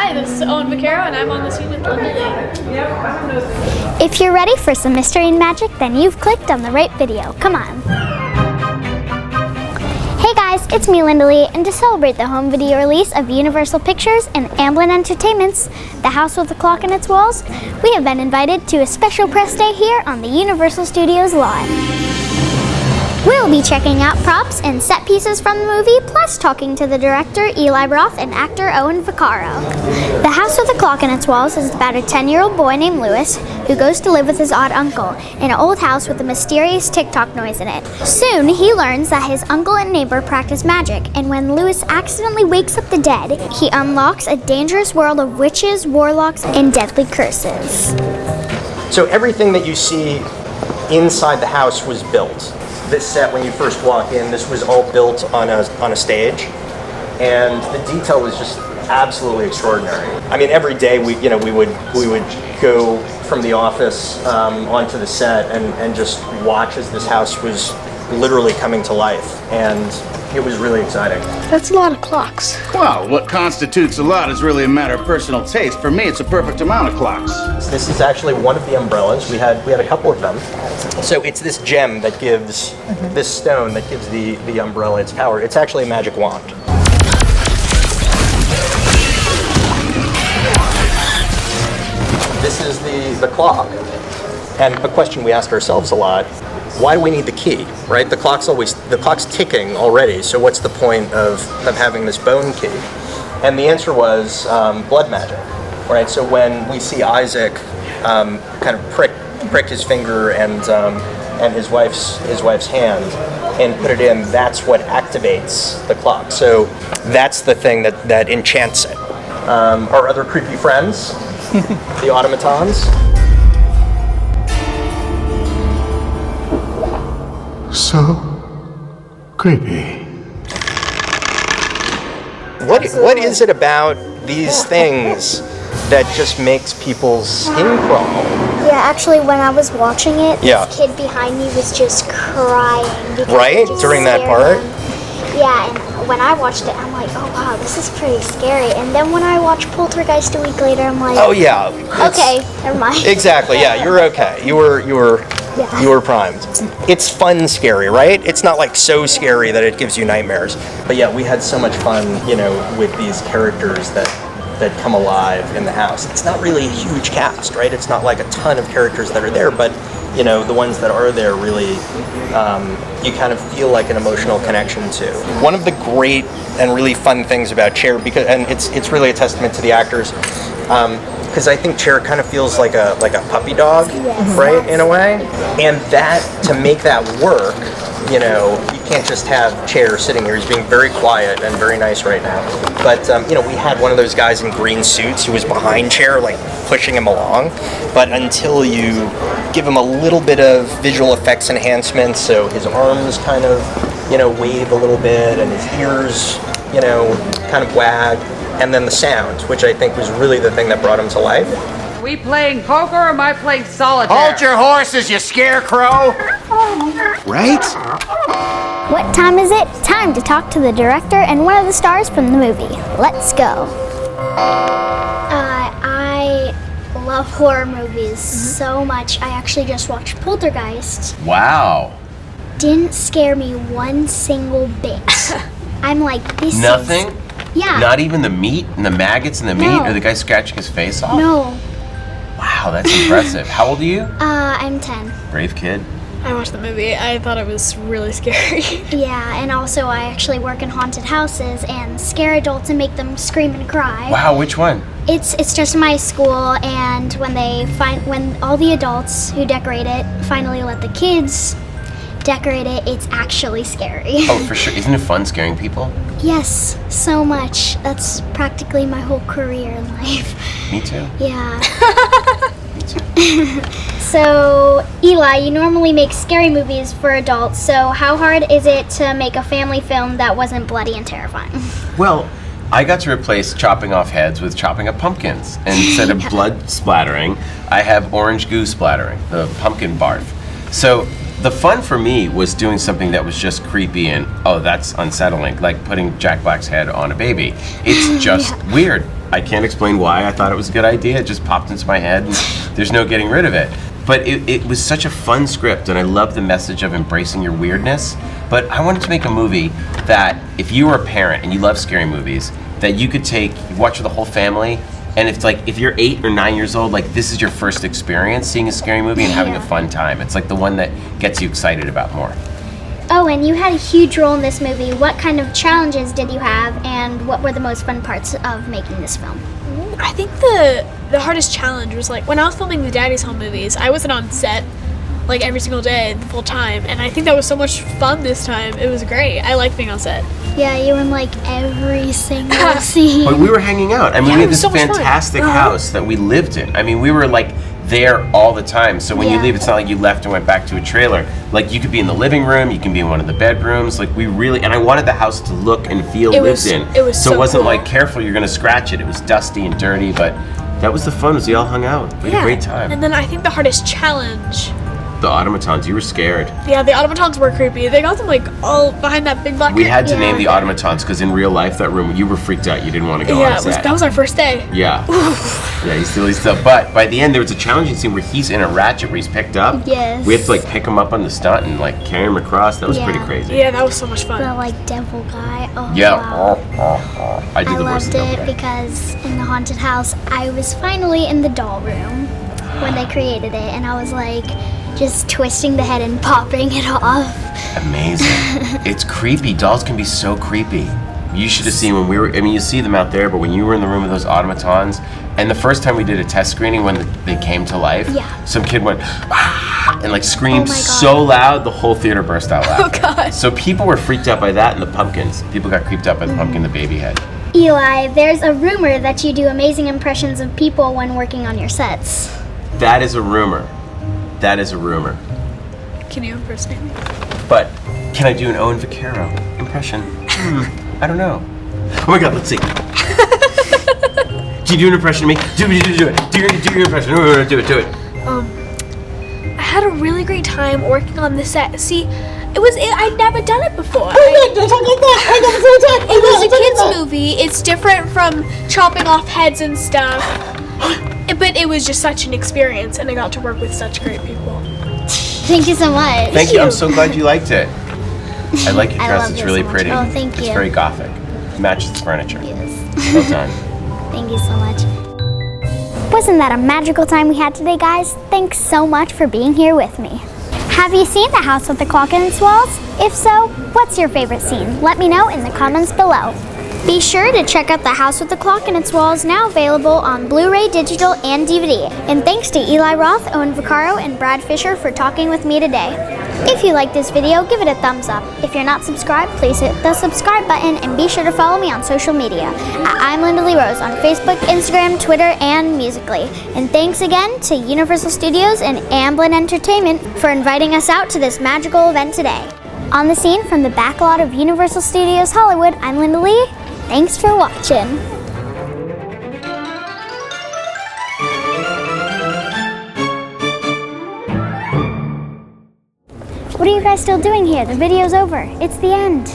Hi, this is Owen Vaccaro, and I'm on the scene with Linda Lee. If you're ready for some mystery and magic, then you've clicked on the right video. Come on. Hey guys, it's me, Linda Lee, and to celebrate the home video release of Universal Pictures and Amblin Entertainment's The House with the Clock in Its Walls, we have been invited to a special press day here on the Universal Studios lawn. We'll be checking out props and set pieces from the movie, plus talking to the director Eli Roth and actor Owen Vaccaro. The House with the Clock in Its Walls is about a 10-year-old boy named Lewis who goes to live with his odd uncle in an old house with a mysterious tick-tock noise in it. Soon, he learns that his uncle and neighbor practice magic, and when Lewis accidentally wakes up the dead, he unlocks a dangerous world of witches, warlocks, and deadly curses. So everything that you see inside the house was built. This set, when you first walk in, this was all built on a stage, and the detail was just absolutely extraordinary. I mean, every day we would go from the office onto the set and just watch as this house was literally coming to life, and it was really exciting. That's a lot of clocks. Well, what constitutes a lot is really a matter of personal taste. For me, it's a perfect amount of clocks. This is actually one of the umbrellas. We had a couple of them. So it's this gem that gives, this stone that gives the umbrella its power. It's actually a magic wand. This is the clock. And a question we ask ourselves a lot, why do we need the key, right? The clock's ticking already, so what's the point of having this bone key? And the answer was blood magic, right? So when we see Isaac kind of prick his finger and his wife's hand and put it in, that's what activates the clock. So that's the thing that enchants it. Our other creepy friends, the automatons. So creepy. What is it about these things that just makes people's skin crawl? Yeah, actually, when I was watching it, Yeah. this kid behind me was just crying. because Right? it just During that scared part? him. Yeah, and when I watched it, I'm like, oh wow, this is pretty scary. And then when I watched Poltergeist a week later, I'm like, Oh yeah. okay, never mind. Exactly. Yeah, you're okay. You were primed. It's fun scary, right? It's not like so scary that it gives you nightmares. But yeah, we had so much fun, with these characters that come alive in the house. It's not really a huge cast, right? It's not like a ton of characters that are there, but the ones that are there really, you kind of feel like an emotional connection to. One of the great and really fun things about Cher, and it's really a testament to the actors, because I think Cher kind of feels like a puppy dog, Yes. right, in a way. And that, to make that work, you can't just have Cher sitting here. He's being very quiet and very nice right now. But, we had one of those guys in green suits who was behind Cher, like pushing him along. But until you give him a little bit of visual effects enhancements, so his arms kind of, wave a little bit and his ears, kind of wag. And then the sound, which I think was really the thing that brought him to life. Are we playing poker or am I playing solitaire? Hold your horses, you scarecrow! Right? What time is it? Time to talk to the director and one of the stars from the movie. Let's go. I love horror movies so much. I actually just watched Poltergeist. Wow. Didn't scare me one single bit. I'm like, this Nothing? is... Yeah. Not even the meat and the maggots in the meat, No. or the guy scratching his face off? No. Wow, that's impressive. How old are you? I'm 10. Brave kid. I watched the movie. I thought it was really scary. Yeah, and also I actually work in haunted houses and scare adults and make them scream and cry. Wow, which one? It's just my school, and when all the adults who decorate it finally let the kids decorate it, it's actually scary. Oh, for sure. Isn't it fun scaring people? Yes, so much. That's practically my whole career in life. Me too. Yeah. Me too. So, Eli, you normally make scary movies for adults, so how hard is it to make a family film that wasn't bloody and terrifying? Well, I got to replace chopping off heads with chopping up pumpkins. And instead of blood splattering, I have orange goo splattering, the pumpkin barf. So the fun for me was doing something that was just creepy and, oh, that's unsettling, like putting Jack Black's head on a baby. It's just weird. I can't explain why I thought it was a good idea. It just popped into my head, and there's no getting rid of it. But it was such a fun script, and I love the message of embracing your weirdness. But I wanted to make a movie that if you were a parent and you love scary movies, that you could watch with the whole family. And if you're 8 or 9 years old, like this is your first experience seeing a scary movie and having a fun time. It's like the one that gets you excited about more. Owen, you had a huge role in this movie. What kind of challenges did you have, and what were the most fun parts of making this film? I think the hardest challenge was like when I was filming the Daddy's Home movies, I wasn't on set like every single day the full time, and I think that was so much fun this time. It was great. I like being on set. Yeah, you were in like every single scene. But we were hanging out. I mean, Yeah, we it had was this so much fun. fantastic house that we lived in. I mean, we were like there all the time. So when you Yeah. leave, it's not like you left and went back to a trailer. Like you could be in the living room, you can be in one of the bedrooms. Like we really, and I wanted the house to look and feel It lived was- in. it was so so it wasn't cool. like careful, you're gonna scratch it. It was dusty and dirty, but that was the fun. Was we all hung out. We had a great time. And then I think the hardest challenge. The automatons, you were scared. Yeah, the automatons were creepy. They got them like all behind that big bucket. We had to Yeah. name the automatons because in real life, that room, you were freaked out. You didn't want to go Yeah, on set. that was our first day. Yeah. Yeah, he's still. But by the end, there was a challenging scene where he's in a ratchet where he's picked up. Yes. We have to like pick him up on the stunt and like carry him across. That was pretty Yeah. crazy. Yeah, that was so much fun. The like devil guy. Oh, Yeah. wow. I did I the voice of loved the it devil guy. because in the haunted house, I was finally in the doll room when they created it, and I was like just twisting the head and popping it off. Amazing. It's creepy. Dolls can be so creepy. You should have seen when we were, I mean, you see them out there, but when you were in the room with those automatons, and the first time we did a test screening when they came to life, Yeah. some kid went, "Ah," and like screamed Oh my God. so loud, the whole theater burst out laughing. Oh, God. So people were freaked out by that and the pumpkins. People got creeped out by the pumpkin the baby had. Eli, there's a rumor that you do amazing impressions of people when working on your sets. That is a rumor. That is a rumor. Can you impersonate me? But can I do an Owen Vaccaro impression? I don't know. Oh my God, let's see. Can you do an impression of me? Do it. Do your impression. Do it. I had a really great time working on the set. See, I'd never done it before. It was a kids movie. It's different from chopping off heads and stuff. But it was just such an experience, and I got to work with such great people. Thank you so much. Thank you. I'm so glad you liked it. I like your I dress. love It's you really so much. pretty. Oh, thank It's you. very gothic. It matches the furniture. Yes. Well done. Thank you so much. Wasn't that a magical time we had today, guys? Thanks so much for being here with me. Have you seen The House with the Clock in its Walls? If so, what's your favorite scene? Let me know in the comments below. Be sure to check out The House with the Clock in its Walls, now available on Blu-ray, digital, and DVD. And thanks to Eli Roth, Owen Vaccaro, and Brad Fischer for talking with me today. If you like this video, give it a thumbs up. If you're not subscribed, please hit the subscribe button and be sure to follow me on social media at I'm Linda Lee Rose on Facebook, Instagram, Twitter, and Musical.ly. And thanks again to Universal Studios and Amblin Entertainment for inviting us out to this magical event today. On the scene from the back lot of Universal Studios Hollywood, I'm Linda Lee. Thanks for watching. What are you guys still doing here? The video's over. It's the end.